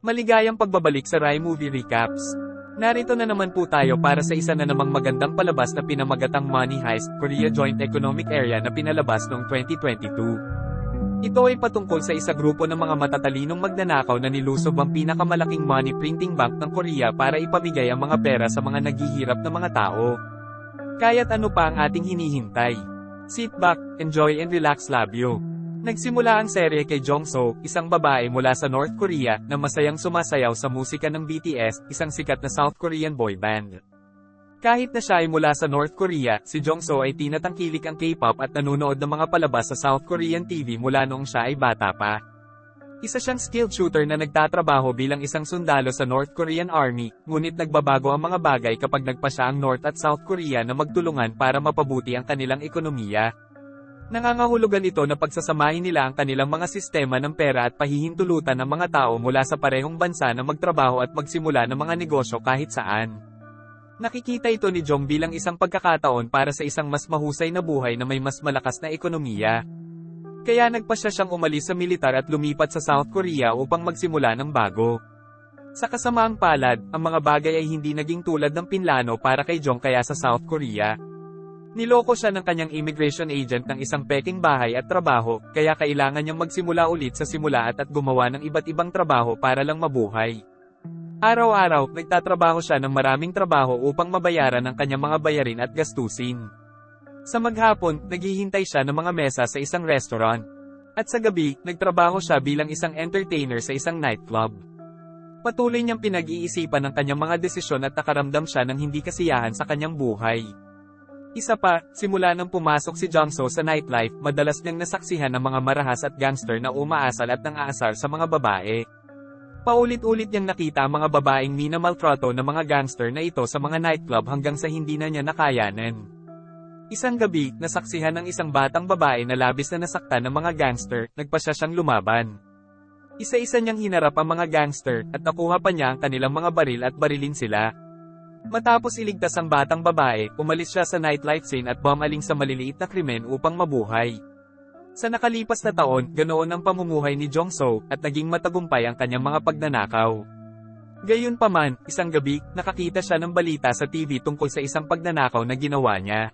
Maligayang pagbabalik sa Rai Movie Recaps. Narito na naman po tayo para sa isa na namang magandang palabas na pinamagatang Money Heist, Korea Joint Economic Area na pinalabas noong 2022. Ito ay patungkol sa isa grupo ng mga matatalinong magnanakaw na nilusob ang pinakamalaking money printing bank ng Korea para ipamigay ang mga pera sa mga naghihirap na mga tao. Kaya't ano pa ang ating hinihintay? Sit back, enjoy and relax labyo. Nagsimula ang serye kay Jongso, isang babae mula sa North Korea na masayang sumasayaw sa musika ng BTS, isang sikat na South Korean boy band. Kahit na siya ay mula sa North Korea, si Jongso ay tinatangkilik ang K-pop at nanonood ng mga palabas sa South Korean TV mula noong siya ay bata pa. Isa siyang skilled shooter na nagtatrabaho bilang isang sundalo sa North Korean Army, ngunit nagbabago ang mga bagay kapag nagpa siya ang North at South Korea na magtulungan para mapabuti ang kanilang ekonomiya. Nangangahulugan ito na pagsasamahin nila ang kanilang mga sistema ng pera at pahihintulutan ng mga tao mula sa parehong bansa na magtrabaho at magsimula ng mga negosyo kahit saan. Nakikita ito ni Jong bilang isang pagkakataon para sa isang mas mahusay na buhay na may mas malakas na ekonomiya. Kaya nagpasya siyang umalis sa militar at lumipat sa South Korea upang magsimula ng bago. Sa kasamaang palad, ang mga bagay ay hindi naging tulad ng pinlano para kay Jong kaya sa South Korea. Niloko siya ng kanyang immigration agent ng isang peking bahay at trabaho, kaya kailangan niyang magsimula ulit sa simula at gumawa ng iba't ibang trabaho para lang mabuhay. Araw-araw, nagtatrabaho siya ng maraming trabaho upang mabayaran ang kanyang mga bayarin at gastusin. Sa maghapon, naghihintay siya ng mga mesa sa isang restaurant. At sa gabi, nagtrabaho siya bilang isang entertainer sa isang nightclub. Patuloy niyang pinag-iisipan ang kanyang mga desisyon at nakaramdam siya ng hindi kasiyahan sa kanyang buhay. Isa pa, simula nang pumasok si Jongso sa nightlife, madalas niyang nasaksihan ng mga marahas at gangster na umaasal at nang-aasar sa mga babae. Paulit-ulit niyang nakita ang mga babaeng minamaltrato ng mga gangster na ito sa mga nightclub hanggang sa hindi na niya nakayanan. Isang gabi, nasaksihan ng isang batang babae na labis na nasaktan ng mga gangster, nagpasya siyang lumaban. Isa-isa niyang hinarap ang mga gangster, at nakuha pa niya ang kanilang mga baril at barilin sila. Matapos iligtas ang batang babae, umalis siya sa nightlife scene at bumaling sa maliliit na krimen upang mabuhay. Sa nakalipas na taon, ganoon ang pamumuhay ni Jongso, at naging matagumpay ang kanyang mga pagnanakaw. Gayunpaman, isang gabi, nakakita siya ng balita sa TV tungkol sa isang pagnanakaw na ginawa niya.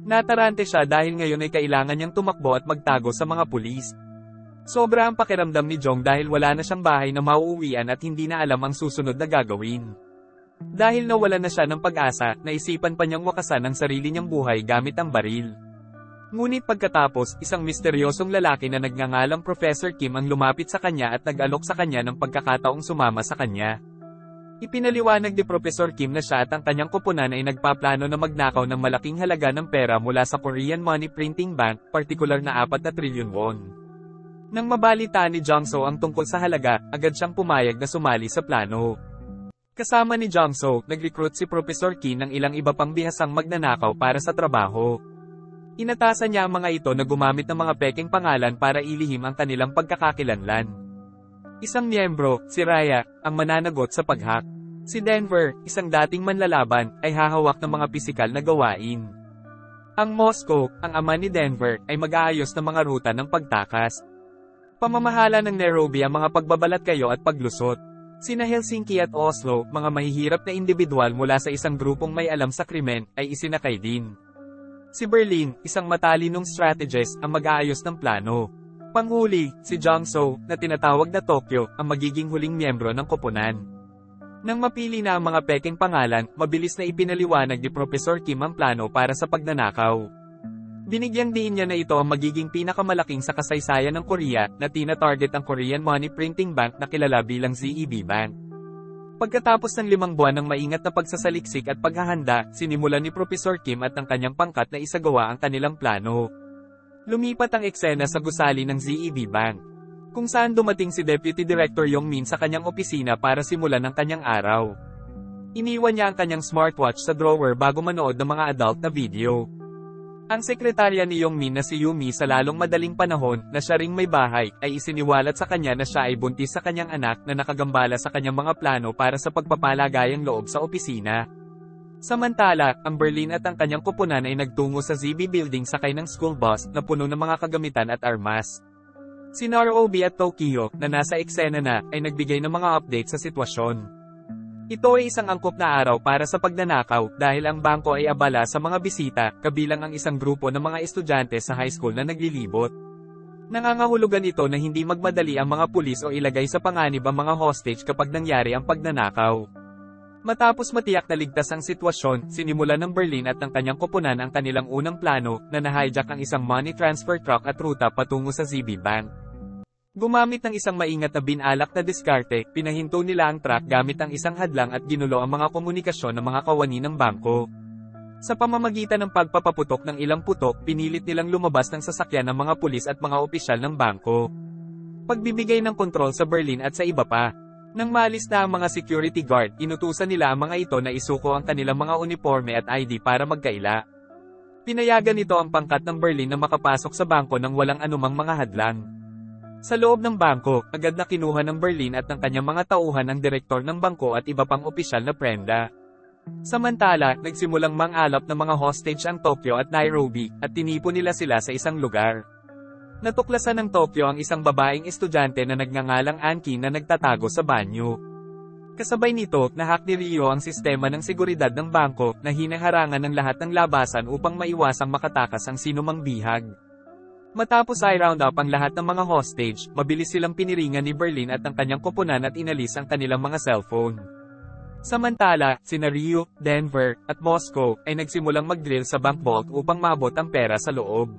Natarante siya dahil ngayon ay kailangan niyang tumakbo at magtago sa mga pulis. Sobra ang pakiramdam ni Jong dahil wala na siyang bahay na mauuwian at hindi na alam ang susunod na gagawin. Dahil nawala na siya ng pag-asa, naisipan pa niyang wakasan ang sarili niyang buhay gamit ang baril. Ngunit pagkatapos, isang misteryosong lalaki na nagngangalang Professor Kim ang lumapit sa kanya at nag-alok sa kanya ng pagkakataong sumama sa kanya. Ipinaliwanag ni Professor Kim na siya at ang kanyang koponan ay nagpaplano na magnakaw ng malaking halaga ng pera mula sa Korean Money Printing Bank, partikular na 4 na trilyon won. Nang mabalitaan ni Jongso ang tungkol sa halaga, agad siyang pumayag na sumali sa plano. Kasama ni Jongso, nag-recruit si Professor Kim ng ilang iba pang bihasang magnanakaw para sa trabaho. Inatasan niya ang mga ito na gumamit ng mga pekeng pangalan para ilihim ang kanilang pagkakakilanlan. Isang miyembro, si Raya, ang mananagot sa pag-hack. Si Denver, isang dating manlalaban, ay hahawak ng mga pisikal na gawain. Ang Moscow, ang ama ni Denver, ay mag-aayos ng mga ruta ng pagtakas. Pamamahala ng Nairobi ang mga pagbabalat kayo at paglusot. Sina Helsinki at Oslo, mga mahihirap na individual mula sa isang grupong may alam sa krimen, ay isinakay din. Si Berlin, isang matalinong strategist, ang mag-aayos ng plano. Panghuli, si Jongso, na tinatawag na Tokyo, ang magiging huling miyembro ng koponan. Nang mapili na ang mga pekeng pangalan, mabilis na ipinaliwanag ni Professor Kim ang plano para sa pagnanakaw. Binigyang diin niya na ito ang magiging pinakamalaking sa kasaysayan ng Korea, na tina-target ang Korean Money Printing Bank na kilala bilang ZEB Bank. Pagkatapos ng 5 buwan ng maingat na pagsasaliksik at paghahanda, sinimulan ni Professor Kim at ang kanyang pangkat na isagawa ang kanilang plano. Lumipat ang eksena sa gusali ng ZEB Bank, kung saan dumating si Deputy Director Yong Min sa kanyang opisina para simulan ang kanyang araw. Iniwan niya ang kanyang smartwatch sa drawer bago manood ng mga adult na video. Ang sekretarya ni Yong Min na si Yumi sa lalong madaling panahon, na siya ring may bahay, ay isiniwalat sa kanya na siya ay buntis sa kanyang anak na nakagambala sa kanyang mga plano para sa pagpapalagayang loob sa opisina. Samantala, ang Berlin at ang kanyang koponan ay nagtungo sa ZB Building sakay ng school bus na puno ng mga kagamitan at armas. Si Nairobi at Tokyo, na nasa eksena na, ay nagbigay ng mga update sa sitwasyon. Ito ay isang angkop na araw para sa pagnanakaw dahil ang bangko ay abala sa mga bisita, kabilang ang isang grupo ng mga estudyante sa high school na naglilibot. Nangangahulugan ito na hindi magmadali ang mga pulis o ilagay sa panganib ang mga hostage kapag nangyari ang pagnanakaw. Matapos matiyak na ligtas ang sitwasyon, sinimulan ng Berlin at ng kanyang koponan ang kanilang unang plano na nahijack ang isang money transfer truck at ruta patungo sa ZB Bank. Gumamit ng isang maingat na binalak na diskarte, pinahinto nila ang truck gamit ang isang hadlang at ginulo ang mga komunikasyon ng mga kawani ng bangko. Sa pamamagitan ng pagpapaputok ng ilang putok, pinilit nilang lumabas ng sasakyan ng mga pulis at mga opisyal ng bangko. Pagbibigay ng kontrol sa Berlin at sa iba pa. Nang maalis na ang mga security guard, inutusan nila ang mga ito na isuko ang kanilang mga uniforme at ID para magkaila. Pinayagan nito ang pangkat ng Berlin na makapasok sa bangko nang walang anumang mga hadlang. Sa loob ng bangko, agad na kinuha ng Berlin at ng kanyang mga tauhan ang direktor ng bangko at iba pang opisyal na prenda. Samantala, nagsimulang mangalap ng mga hostage ang Tokyo at Nairobi, at tinipon nila sila sa isang lugar. Natuklasan ng Tokyo ang isang babaeng estudyante na nagngangalang Anki na nagtatago sa banyo. Kasabay nito, nahack ni Rio ang sistema ng seguridad ng bangko na hinaharangan ng lahat ng labasan upang maiwasang makatakas ang sinumang bihag. Matapos ay round up ang lahat ng mga hostage, mabilis silang piniringan ni Berlin at ang kanyang koponan at inalis ang kanilang mga cellphone. Samantala, sina Rio, Denver, at Moscow ay nagsimulang mag-drill sa bank vault upang maabot ang pera sa loob.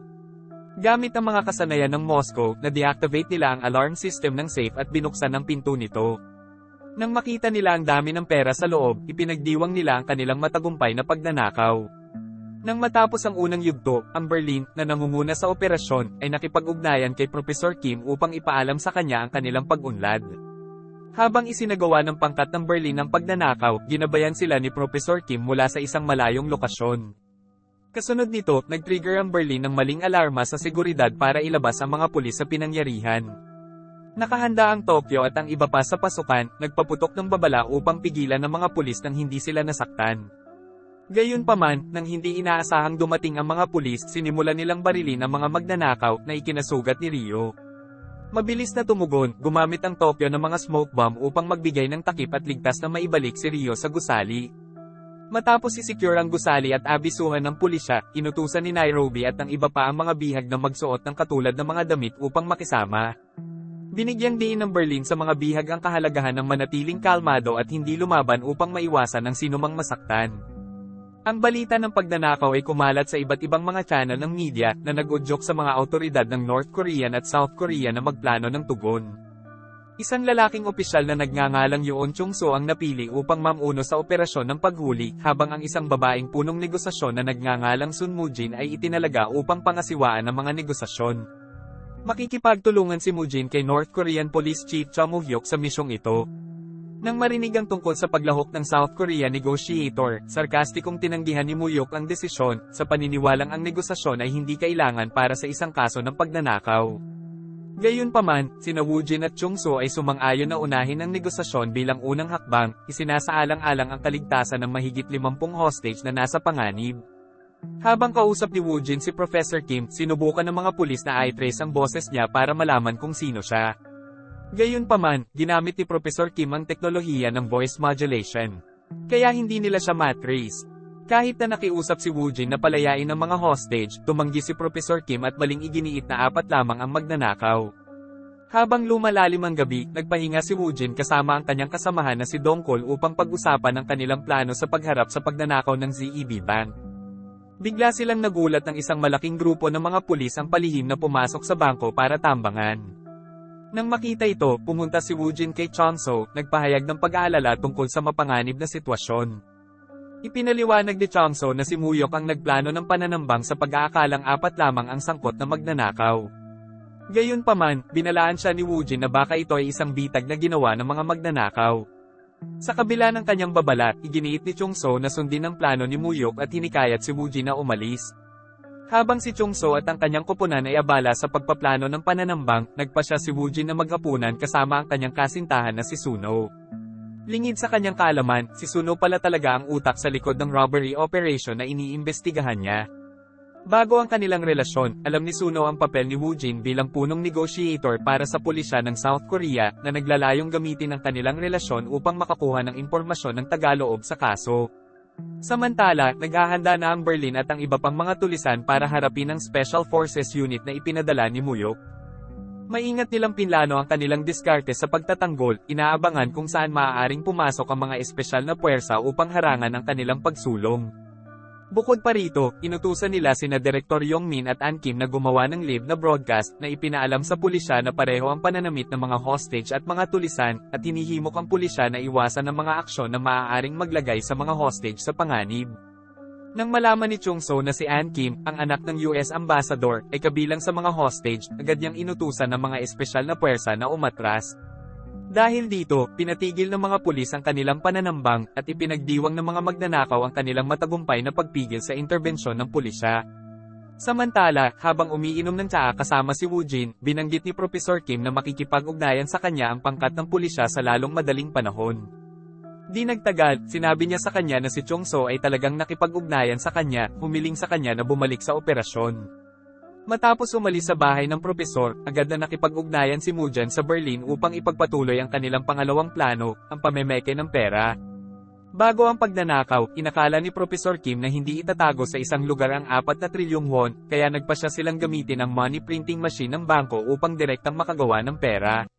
Gamit ang mga kasanayan ng Moscow, na-deactivate nila ang alarm system ng safe at binuksan ang pinto nito. Nang makita nila ang dami ng pera sa loob, ipinagdiwang nila ang kanilang matagumpay na pagnanakaw. Nang matapos ang unang yugto, ang Berlin, na nangunguna sa operasyon, ay nakipag-ugnayan kay Professor Kim upang ipaalam sa kanya ang kanilang pag-unlad. Habang isinagawa ng pangkat ng Berlin ang pagnanakaw, ginabayan sila ni Professor Kim mula sa isang malayong lokasyon. Kasunod nito, nag-trigger ang Berlin ng maling alarma sa seguridad para ilabas ang mga pulis sa pinangyarihan. Nakahanda ang Tokyo at ang iba pa sa pasukan, nagpaputok ng babala upang pigilan ng mga pulis nang hindi sila nasaktan. Gayunpaman, nang hindi inaasahang dumating ang mga pulis, sinimulan nilang barilin ang mga magnanakaw na ikinasugat ni Rio. Mabilis na tumugon, gumamit ang Tokyo ng mga smoke bomb upang magbigay ng takip at ligtas na maibalik si Rio sa gusali. Matapos i-secure ang gusali at abisuhan ng pulisya, inutusan ni Nairobi at ang iba pa ang mga bihag na magsuot ng katulad ng mga damit upang makisama. Binigyang diin ng Berlin sa mga bihag ang kahalagahan ng manatiling kalmado at hindi lumaban upang maiwasan ang sinumang masaktan. Ang balita ng pagnanakaw ay kumalat sa iba't ibang mga channel ng media na nag-udyok sa mga awtoridad ng North Korean at South Korea na magplano ng tugon. Isang lalaking opisyal na nagngangalang Yoon Chung-soo ang napili upang mamuno sa operasyon ng paghuli, habang ang isang babaeng punong negosasyon na nagngangalang Sun Mujin ay itinalaga upang pangasiwaan ang mga negosasyon. Makikipagtulungan si Mujin kay North Korean Police Chief Cha Moo-hyuk sa misyong ito. Nang marinig ang tungkol sa paglahok ng South Korea negotiator, sarkastikong tinanggihan ni Moo-hyuk ang desisyon, sa paniniwalang ang negosasyon ay hindi kailangan para sa isang kaso ng pagnanakaw. Gayunpaman, sina Woojin at Chung-soo ay sumang-ayon na unahin ang negosasyon bilang unang hakbang, isinasaalang-alang ang kaligtasan ng mahigit 50 hostage na nasa panganib. Habang kausap ni Woojin si Professor Kim, sinubukan ng mga pulis na i-trace ang boses niya para malaman kung sino siya. Gayunpaman, ginamit ni Professor Kim ang teknolohiya ng voice modulation. Kaya hindi nila siya matrace. Kahit na nakiusap si Woojin na palayain ang mga hostage, tumanggi si Professor Kim at maling iginiit na 4 lamang ang magnanakaw. Habang lumalalim ang gabi, nagpahinga si Woojin kasama ang kanyang kasamahan na si Dongkol upang pag-usapan ang kanilang plano sa pagharap sa pagnanakaw ng ZEB Bank. Bigla silang nagulat ng isang malaking grupo ng mga pulis ang palihim na pumasok sa bangko para tambangan. Nang makita ito, pumunta si Woojin kay Chung-soo, nagpahayag ng pag-aalala tungkol sa mapanganib na sitwasyon. Ipinaliwanag ni Chung-soo na si Moo-hyuk ang nagplano ng pananambang sa pag-aakalang 4 lamang ang sangkot na magnanakaw. Gayunpaman, binalaan siya ni Woojin na baka ito ay isang bitag na ginawa ng mga magnanakaw. Sa kabila ng kanyang babala, iginiit ni Chung-soo na sundin ang plano ni Moo-hyuk at hinikayat si Woojin na umalis. Habang si Chung-soo at ang kanyang koponan ay abala sa pagpaplano ng pananambang, nagpasya si Woojin na maghapunan kasama ang kanyang kasintahan na si Suno. Lingid sa kanyang kaalaman, si Suno pala talaga ang utak sa likod ng robbery operation na iniimbestigahan niya. Bago ang kanilang relasyon, alam ni Suno ang papel ni Woo Jin bilang punong negotiator para sa pulisya ng South Korea na naglalayong gamitin ang kanilang relasyon upang makakuha ng impormasyon ng tagaloob sa kaso. Samantala, naghahanda na ang Berlin at ang iba pang mga tulisan para harapin ang Special Forces Unit na ipinadala ni Muyok. Maingat nilang pinlano ang kanilang diskarte sa pagtatanggol, inaabangan kung saan maaaring pumasok ang mga espesyal na puwersa upang harangan ang kanilang pagsulong. Bukod pa rito, inutusan nila sina Direktor Yong Min at An Kim na gumawa ng live na broadcast na ipinaalam sa pulisya na pareho ang pananamit ng mga hostage at mga tulisan, at hinihimok ang pulisya na iwasan ang mga aksyon na maaaring maglagay sa mga hostage sa panganib. Nang malaman ni Chung So na si An Kim, ang anak ng US Ambassador, ay kabilang sa mga hostage, agad niyang inutusan ng mga espesyal na puwersa na umatras. Dahil dito, pinatigil ng mga pulis ang kanilang pananambang, at ipinagdiwang ng mga magnanakaw ang kanilang matagumpay na pagpigil sa interbensyon ng pulisya. Samantala, habang umiinom ng tsaa kasama si Woo Jin, binanggit ni Professor Kim na makikipag-ugnayan sa kanya ang pangkat ng pulisya sa lalong madaling panahon. Di nagtagal, sinabi niya sa kanya na si Chung So ay talagang nakipag-ugnayan sa kanya, humiling sa kanya na bumalik sa operasyon. Matapos umalis sa bahay ng propesor, agad na nakipag-ugnayan si Mujan sa Berlin upang ipagpatuloy ang kanilang pangalawang plano, ang pamemeke ng pera. Bago ang pagnanakaw, inakala ni Professor Kim na hindi itatago sa isang lugar ang 4 na trilyong won, kaya nagpasya silang gamitin ang money printing machine ng bangko upang direktang makagawa ng pera.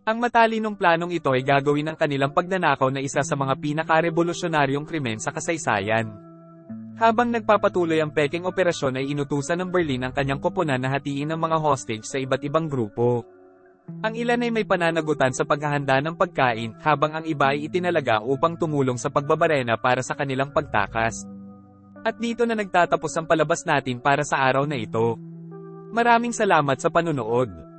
Ang matalinong planong ito ay gagawin ng kanilang pagnanakaw na isa sa mga pinaka-revolusyonaryong krimen sa kasaysayan. Habang nagpapatuloy ang peking operasyon ay inutusan ng Berlin ang kanyang koponan na hatiin ang mga hostage sa iba't ibang grupo. Ang ilan ay may pananagutan sa paghahanda ng pagkain, habang ang iba ay itinalaga upang tumulong sa pagbabarena para sa kanilang pagtakas. At dito na nagtatapos ang palabas natin para sa araw na ito. Maraming salamat sa panunood.